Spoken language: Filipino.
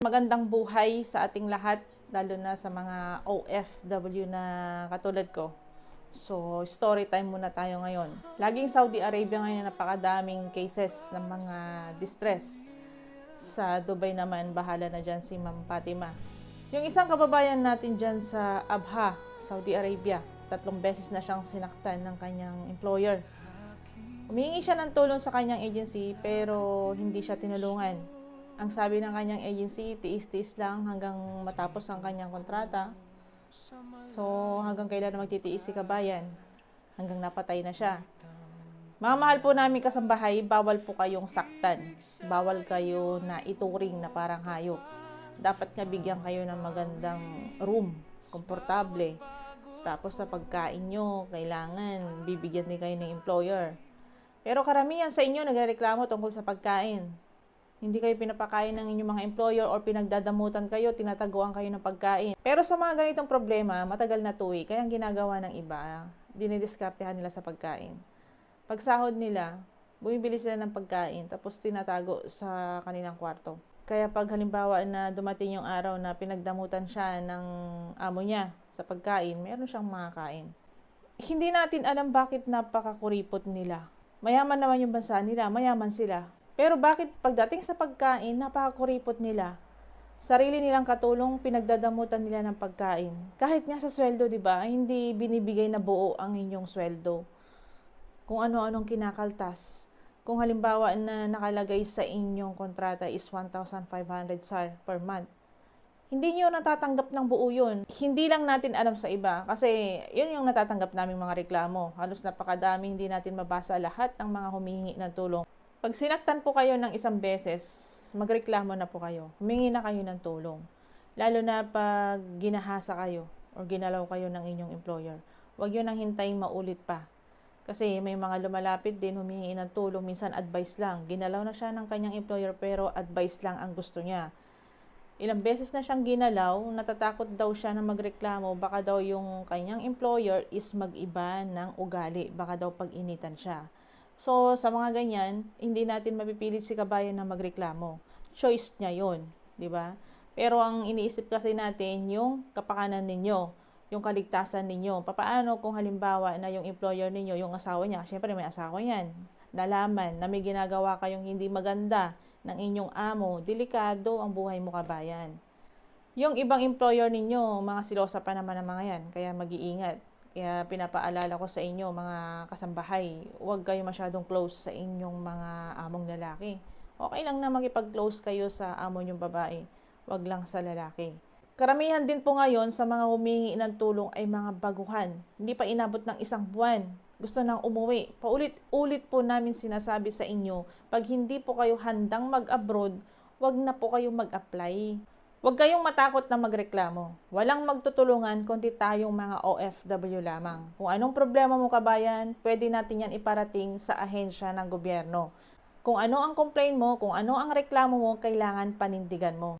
Magandang buhay sa ating lahat, lalo na sa mga OFW na katulad ko. So, story time muna tayo ngayon. Laging Saudi Arabia ngayon napakadaming cases ng mga distress. Sa Dubai naman, bahala na dyan si Ma'am Fatima. Yung isang kababayan natin dyan sa Abha, Saudi Arabia, 3 beses na siyang sinaktan ng kanyang employer. Humingi siya ng tulong sa kanyang agency pero hindi siya tinulungan. Ang sabi ng kanyang agency, tiis-tiis lang hanggang matapos ang kanyang kontrata. So, hanggang kailan magtitiis si kabayan? Hanggang napatay na siya. Mga mahal po namin kasambahay, bawal po kayong saktan. Bawal kayo na ituring na parang hayop. Dapat nga bigyan kayo ng magandang room, komportable. Tapos sa pagkain nyo, kailangan bibigyan din kayo ng employer. Pero karamihan sa inyo nagrereklamo tungkol sa pagkain. Hindi kayo pinapakain ng inyong mga employer or pinagdadamutan kayo, tinataguan kayo ng pagkain. Pero sa mga ganitong problema, matagal na to eh. Kaya ang ginagawa ng iba, dinidiskartehan nila sa pagkain. Pag sahod nila, bumibili sila ng pagkain, tapos tinatago sa kanilang kwarto. Kaya pag halimbawa na dumating yung araw na pinagdamutan siya ng amo niya sa pagkain, meron siyang makakain. Hindi natin alam bakit napakakuripot nila. Mayaman naman yung bansa nila, mayaman sila. Pero bakit pagdating sa pagkain, napakakuripot nila? Sarili nilang katulong, pinagdadamutan nila ng pagkain. Kahit nga sa sweldo, di ba? Hindi binibigay na buo ang inyong sweldo. Kung ano-anong kinakaltas. Kung halimbawa na nakalagay sa inyong kontrata is 1,500 SAR per month. Hindi nyo natatanggap ng buo yun. Hindi lang natin alam sa iba. Kasi yun yung natatanggap naming mga reklamo. Halos napakadami, hindi natin mabasa lahat ng mga humihingi ng tulong. Pag sinaktan po kayo ng isang beses, magreklamo na po kayo. Humingi na kayo ng tulong. Lalo na pag ginahasa kayo o ginalaw kayo ng inyong employer. Huwag yun nang hintayin maulit pa. Kasi may mga lumalapit din, humingi ng tulong, minsan advice lang. Ginalaw na siya ng kanyang employer pero advice lang ang gusto niya. Ilang beses na siyang ginalaw, natatakot daw siya na magreklamo, baka daw yung kanyang employer is mag-iba ng ugali, baka daw pag-initan siya. So, sa mga ganyan, hindi natin mapipilit si kabayan na magreklamo. Choice niya yun, di ba? Pero ang iniisip kasi natin, yung kapakanan ninyo, yung kaligtasan ninyo. Papaano kung halimbawa na yung employer ninyo, yung asawa niya, syempre may asawa yan, nalaman na may ginagawa kayong hindi maganda ng inyong amo, delikado ang buhay mo kabayan. Yung ibang employer ninyo, mga silosa pa naman ang mga yan, kaya mag-iingat. Kaya pinapaalala ko sa inyo mga kasambahay, huwag kayo masyadong close sa inyong mga among lalaki. Okay lang na makipag-close kayo sa amo nyong babae, huwag lang sa lalaki. Karamihan din po ngayon sa mga humingi ng tulong ay mga baguhan. Hindi pa inabot ng 1 buwan. Gusto nang umuwi. Paulit-ulit po namin sinasabi sa inyo, pag hindi po kayo handang mag-abroad, huwag na po kayo mag-apply. Huwag kayong matakot na magreklamo. Walang magtutulungan kundi tayong mga OFW lamang. Kung anong problema mo kabayan, pwede natin yan iparating sa ahensya ng gobyerno. Kung ano ang complaint mo, kung ano ang reklamo mo, kailangan panindigan mo.